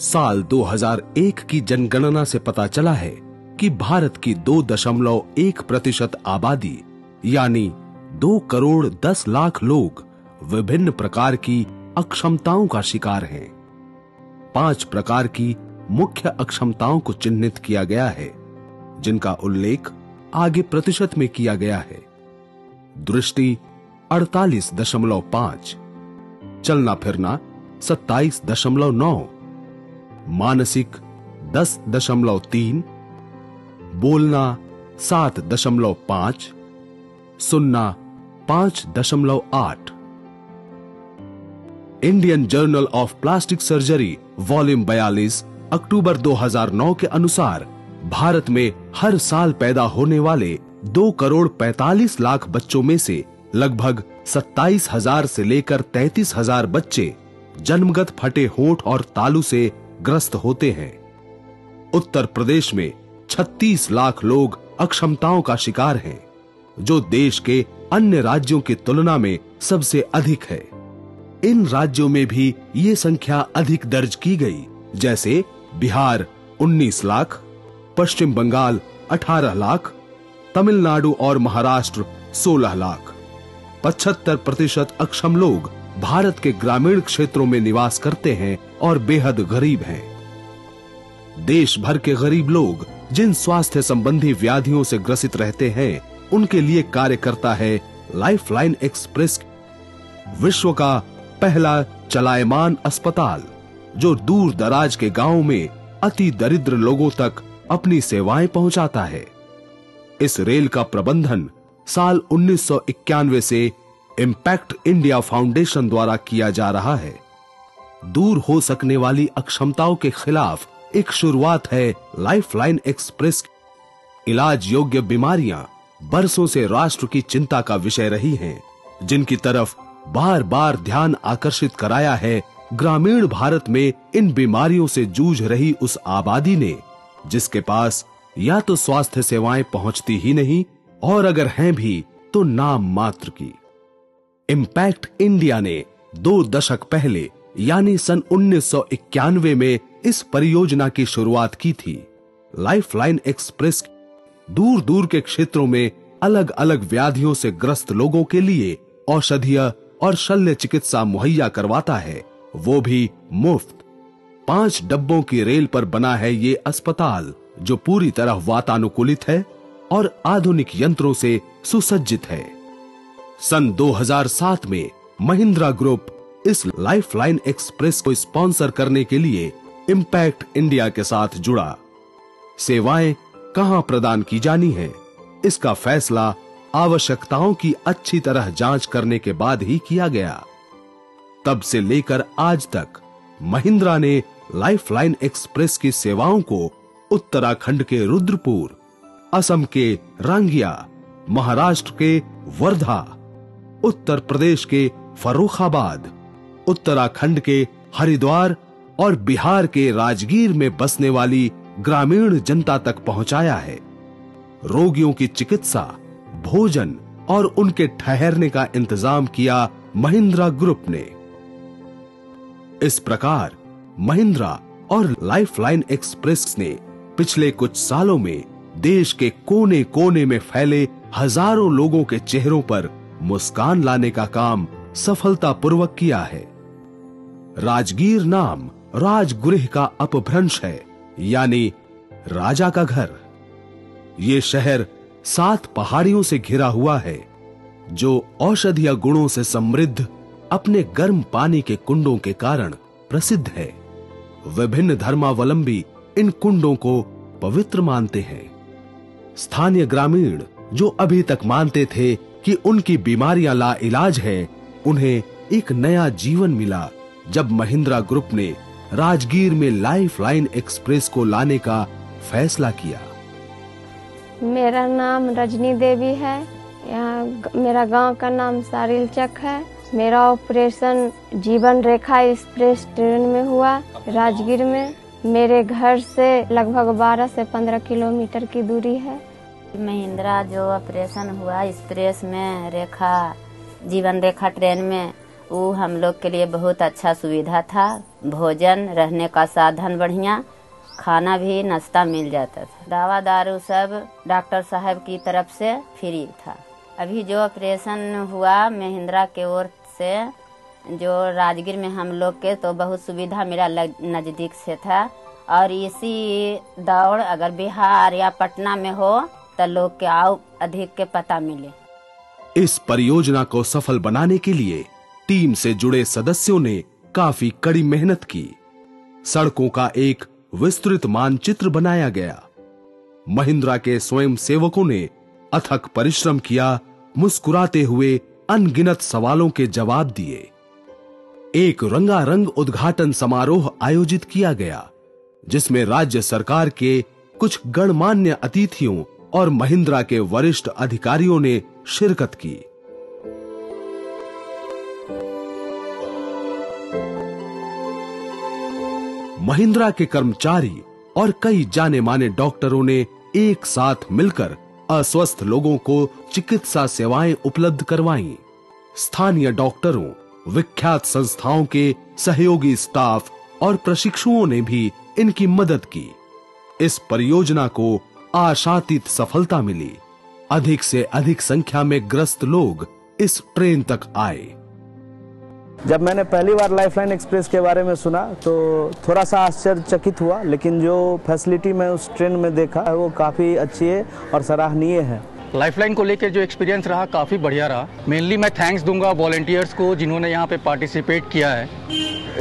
साल 2001 की जनगणना से पता चला है कि भारत की 2.1% आबादी यानी 2 करोड़ 10 लाख लोग विभिन्न प्रकार की अक्षमताओं का शिकार हैं। 5 प्रकार की मुख्य अक्षमताओं को चिन्हित किया गया है, जिनका उल्लेख आगे प्रतिशत में किया गया है। दृष्टि 48.5, चलना फिरना 27.9, मानसिक 10.3, बोलना 7.5, सुनना 5.8। Indian journal of plastic surgery volume 42 अक्टूबर 2009 के अनुसार भारत में हर साल पैदा होने वाले 2 करोड़ 45 लाख बच्चों में से लगभग 27,000 से लेकर 33,000 बच्चे जन्मगत फटे होंठ और तालू से ग्रस्त होते हैं। उत्तर प्रदेश में 36 लाख लोग अक्षमताओं का शिकार हैं, जो देश के अन्य राज्यों की तुलना में सबसे अधिक है। इन राज्यों में भी ये संख्या अधिक दर्ज की गई, जैसे बिहार 19 लाख, पश्चिम बंगाल 18 लाख, तमिलनाडु और महाराष्ट्र 16 लाख। 75% अक्षम लोग भारत के ग्रामीण क्षेत्रों में निवास करते हैं और बेहद गरीब हैं। देश भर के गरीब लोग जिन स्वास्थ्य संबंधी व्याधियों से ग्रसित रहते हैं, उनके लिए कार्य करता है लाइफलाइन एक्सप्रेस, विश्व का पहला चलायमान अस्पताल, जो दूर दराज के गांवों में अति दरिद्र लोगों तक अपनी सेवाएं पहुंचाता है। इस रेल का प्रबंधन साल 1991 से इम्पैक्ट इंडिया फाउंडेशन द्वारा किया जा रहा है। दूर हो सकने वाली अक्षमताओं के खिलाफ एक शुरुआत है लाइफलाइन एक्सप्रेस। इलाज योग्य बीमारियां बरसों से राष्ट्र की चिंता का विषय रही हैं, जिनकी तरफ बार बार ध्यान आकर्षित कराया है ग्रामीण भारत में इन बीमारियों से जूझ रही उस आबादी ने, जिसके पास या तो स्वास्थ्य सेवाएं पहुंचती ही नहीं, और अगर हैं भी तो नाम मात्र की। इम्पैक्ट इंडिया ने 2 दशक पहले यानी सन 1991 में इस परियोजना की शुरुआत की थी। लाइफलाइन एक्सप्रेस दूर दूर के क्षेत्रों में अलग अलग व्याधियों से ग्रस्त लोगों के लिए औषधीय और शल्य चिकित्सा मुहैया करवाता है, वो भी मुफ्त। 5 डब्बों की रेल पर बना है ये अस्पताल, जो पूरी तरह वातानुकूलित है और आधुनिक यंत्रों से सुसज्जित है। सन 2007 में महिंद्रा ग्रुप इस लाइफलाइन एक्सप्रेस को स्पॉन्सर करने के लिए इम्पैक्ट इंडिया के साथ जुड़ा। सेवाएं कहां प्रदान की जानी है, इसका फैसला आवश्यकताओं की अच्छी तरह जांच करने के बाद ही किया गया। तब से लेकर आज तक महिंद्रा ने लाइफलाइन एक्सप्रेस की सेवाओं को उत्तराखंड के रुद्रपुर, असम के रांगिया, महाराष्ट्र के वर्धा, उत्तर प्रदेश के फर्रुखाबाद, उत्तराखंड के हरिद्वार और बिहार के राजगीर में बसने वाली ग्रामीण जनता तक पहुंचाया है। रोगियों की चिकित्सा, भोजन और उनके ठहरने का इंतजाम किया महिंद्रा ग्रुप ने। इस प्रकार महिंद्रा और लाइफलाइन एक्सप्रेस ने पिछले कुछ सालों में देश के कोने कोने में फैले हजारों लोगों के चेहरों पर मुस्कान लाने का काम सफलतापूर्वक किया है। राजगीर नाम राजगृह का अपभ्रंश है, यानी राजा का घर। ये शहर 7 पहाड़ियों से घिरा हुआ है, जो औषधीय गुणों से समृद्ध अपने गर्म पानी के कुंडों के कारण प्रसिद्ध है। विभिन्न धर्मावलंबी इन कुंडों को पवित्र मानते हैं। स्थानीय ग्रामीण जो अभी तक मानते थे कि उनकी बीमारियां लाइलाज हैं, उन्हें एक नया जीवन मिला जब महिंद्रा ग्रुप ने राजगीर में लाइफलाइन एक्सप्रेस को लाने का फैसला किया। मेरा नाम रजनी देवी है। यहाँ मेरा गांव का नाम सारिलचक है। मेरा ऑपरेशन जीवन रेखा एक्सप्रेस ट्रेन में हुआ, राजगीर में। मेरे घर से लगभग 12 से 15 किलोमीटर की दूरी है। महिंद्रा जो ऑपरेशन हुआ एक्सप्रेस में, रेखा जीवन रेखा ट्रेन में, वो हम लोग के लिए बहुत अच्छा सुविधा था। भोजन, रहने का साधन बढ़िया, खाना भी नाश्ता मिल जाता था। दवा दारू सब डॉक्टर साहब की तरफ से फ्री था। अभी जो ऑपरेशन हुआ महिंद्रा के ओर से, जो राजगीर में हम लोग के तो बहुत सुविधा मेरा नज़दीक से था। और इसी दौड़ अगर बिहार या पटना में हो तो लोग के आओ अधिक के पता मिले। इस परियोजना को सफल बनाने के लिए टीम से जुड़े सदस्यों ने काफी कड़ी मेहनत की। सड़कों का एक विस्तृत मानचित्र बनाया गया। महिंद्रा के स्वयं सेवकों ने अथक परिश्रम किया, मुस्कुराते हुए अनगिनत सवालों के जवाब दिए। एक रंगारंग उद्घाटन समारोह आयोजित किया गया, जिसमें राज्य सरकार के कुछ गणमान्य अतिथियों और महिंद्रा के वरिष्ठ अधिकारियों ने शिरकत की। महिंद्रा के कर्मचारी और कई जाने माने डॉक्टरों ने एक साथ मिलकर अस्वस्थ लोगों को चिकित्सा सेवाएं उपलब्ध करवाईं। स्थानीय डॉक्टरों, विख्यात संस्थाओं के सहयोगी स्टाफ और प्रशिक्षुओं ने भी इनकी मदद की। इस परियोजना को आशातीत सफलता मिली। अधिक से अधिक संख्या में ग्रस्त लोग इस ट्रेन तक आए। जब मैंने पहली बार लाइफलाइन एक्सप्रेस के बारे में सुना तो थोड़ा सा आश्चर्यचकित हुआ, लेकिन जो फैसिलिटी मैं उस ट्रेन में देखा वो काफ़ी अच्छी है और सराहनीय है। लाइफलाइन को लेकर जो एक्सपीरियंस रहा काफ़ी बढ़िया रहा। मेनली मैं थैंक्स दूंगा वॉलंटियर्स को जिन्होंने यहाँ पे पार्टिसिपेट किया है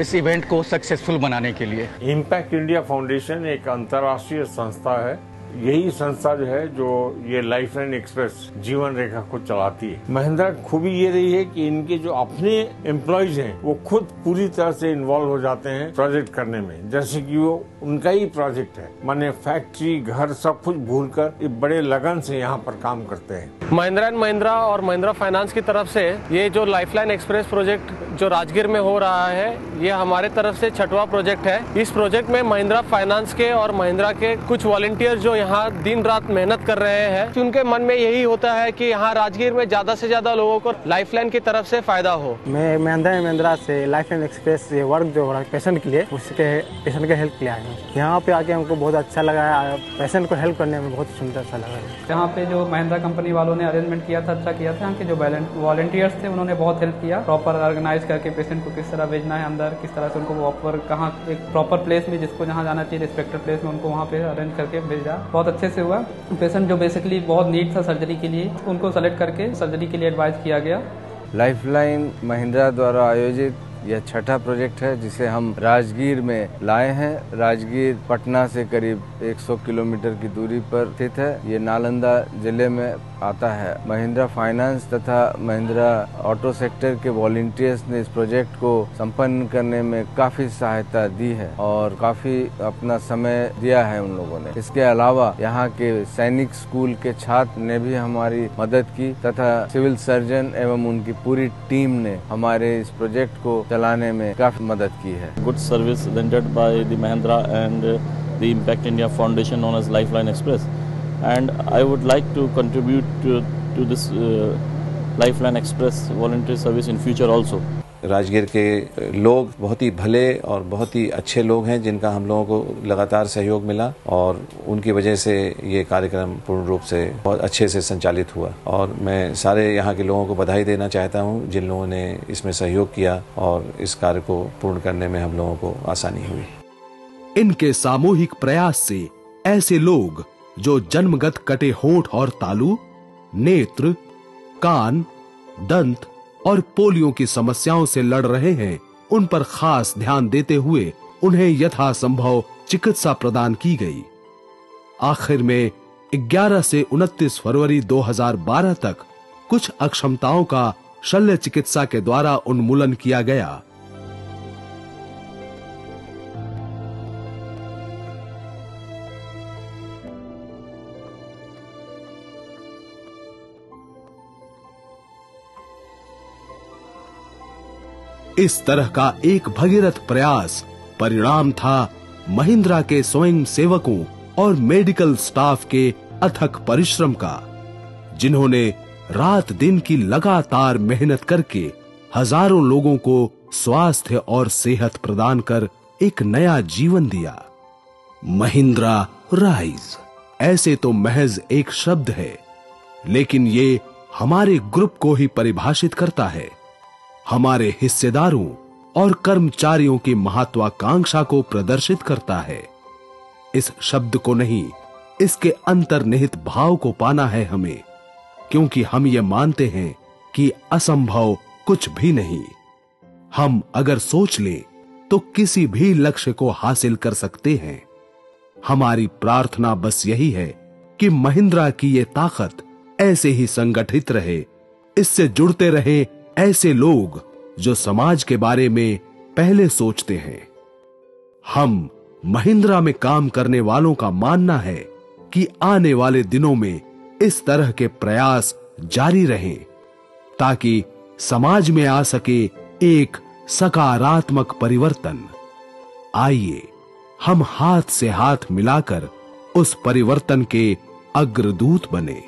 इस इवेंट को सक्सेसफुल बनाने के लिए। इम्पैक्ट इंडिया फाउंडेशन एक अंतर्राष्ट्रीय संस्था है। यही संस्था जो है जो ये लाइफलाइन एक्सप्रेस जीवन रेखा को चलाती है। महिंद्रा की खूबी ये रही है कि इनके जो अपने एम्प्लॉयज हैं वो खुद पूरी तरह से इन्वॉल्व हो जाते हैं प्रोजेक्ट करने में, जैसे कि वो उनका ही प्रोजेक्ट है। माने फैक्ट्री, घर सब कुछ भूलकर बड़े लगन से यहाँ पर काम करते हैं। महिंद्रा एंड महिंद्रा और महिंद्रा फाइनेंस की तरफ से ये जो लाइफलाइन एक्सप्रेस प्रोजेक्ट जो राजगीर में हो रहा है, ये हमारे तरफ से 6वां प्रोजेक्ट है। इस प्रोजेक्ट में महिंद्रा फाइनेंस के और महिंद्रा के कुछ वॉलंटियर जो यहाँ दिन रात मेहनत कर रहे हैं, उनके मन में यही होता है कि यहाँ राजगीर में ज्यादा से ज्यादा लोगों को लाइफलाइन की तरफ से फायदा हो। मैं महिंद्रा से लाइफलाइन एक्सप्रेस ये वर्क जो हो रहा है पेशेंट के लिए, उसके पेशेंट के हेल्प के लिए आए हैं। यहाँ पे आके हमको बहुत अच्छा लगा है, पेशेंट को हेल्प करने में बहुत सुंदर सा लगा है। यहाँ पे जो महिंद्रा कंपनी वालों ने अरेंजमेंट किया था, अच्छा किया था। यहाँ के जो वॉलंटियर्स थे उन्होंने बहुत हेल्प किया, प्रॉपर ऑर्गेनाइज करके पेशेंट को किस तरह भेजना है अंदर, किस तरह से उनको प्रॉपर कहाँ एक प्रॉपर प्लेस में जिसको जहाँ जाना चाहिए रिस्पेक्टेड प्लेस में उनको वहाँ पे अरेंज करके भेजा। बहुत अच्छे से हुआ। पेशेंट जो बेसिकली बहुत नीड था सर्जरी के लिए, उनको सेलेक्ट करके सर्जरी के लिए एडवाइस किया गया। लाइफलाइन महिंद्रा द्वारा आयोजित यह 6ठा प्रोजेक्ट है जिसे हम राजगीर में लाए हैं। राजगीर पटना से करीब 100 किलोमीटर की दूरी पर स्थित है। ये नालंदा जिले में आता है। महिंद्रा फाइनेंस तथा महिंद्रा ऑटो सेक्टर के वॉलंटियर्स ने इस प्रोजेक्ट को संपन्न करने में काफी सहायता दी है और काफी अपना समय दिया है उन लोगों ने। इसके अलावा यहाँ के सैनिक स्कूल के छात्र ने भी हमारी मदद की तथा सिविल सर्जन एवं उनकी पूरी टीम ने हमारे इस प्रोजेक्ट को चलाने में काफी मदद की है। Good service rendered by the Mahindra and the impact India foundation known as lifeline express, and I would like to contribute to this Lifeline Express voluntary service in future also. Rajgir के लोग बहुत ही भले और बहुत ही अच्छे लोग हैं जिनका हम लोगों को लगातार सहयोग मिला और उनकी वजह से ये कार्यक्रम पूर्ण रूप से बहुत अच्छे से संचालित हुआ। और मैं सारे यहाँ के लोगों को बधाई देना चाहता हूँ जिन लोगों ने इसमें सहयोग किया और इस कार्य को पूर्ण करने में हम लोगों को आसानी हुई। इनके सामूहिक प्रयास से ऐसे लोग जो जन्मगत कटे होंठ और तालु, नेत्र, कान, दंत और पोलियो की समस्याओं से लड़ रहे हैं, उन पर खास ध्यान देते हुए उन्हें यथासंभव चिकित्सा प्रदान की गई। आखिर में 11 से 29 फरवरी 2012 तक कुछ अक्षमताओं का शल्य चिकित्सा के द्वारा उन्मूलन किया गया। इस तरह का एक भगीरथ प्रयास परिणाम था महिंद्रा के स्वयं सेवकों और मेडिकल स्टाफ के अथक परिश्रम का, जिन्होंने रात दिन की लगातार मेहनत करके हजारों लोगों को स्वास्थ्य और सेहत प्रदान कर एक नया जीवन दिया। महिंद्रा राइज ऐसे तो महज एक शब्द है, लेकिन ये हमारे ग्रुप को ही परिभाषित करता है, हमारे हिस्सेदारों और कर्मचारियों की महत्वाकांक्षा को प्रदर्शित करता है। इस शब्द को नहीं, इसके अंतर्निहित भाव को पाना है हमें, क्योंकि हम ये मानते हैं कि असंभव कुछ भी नहीं। हम अगर सोच लें तो किसी भी लक्ष्य को हासिल कर सकते हैं। हमारी प्रार्थना बस यही है कि महिंद्रा की ये ताकत ऐसे ही संगठित रहे, इससे जुड़ते रहे ऐसे लोग जो समाज के बारे में पहले सोचते हैं। हम महिंद्रा में काम करने वालों का मानना है कि आने वाले दिनों में इस तरह के प्रयास जारी रहें, ताकि समाज में आ सके एक सकारात्मक परिवर्तन। आइए हम हाथ से हाथ मिलाकर उस परिवर्तन के अग्रदूत बने।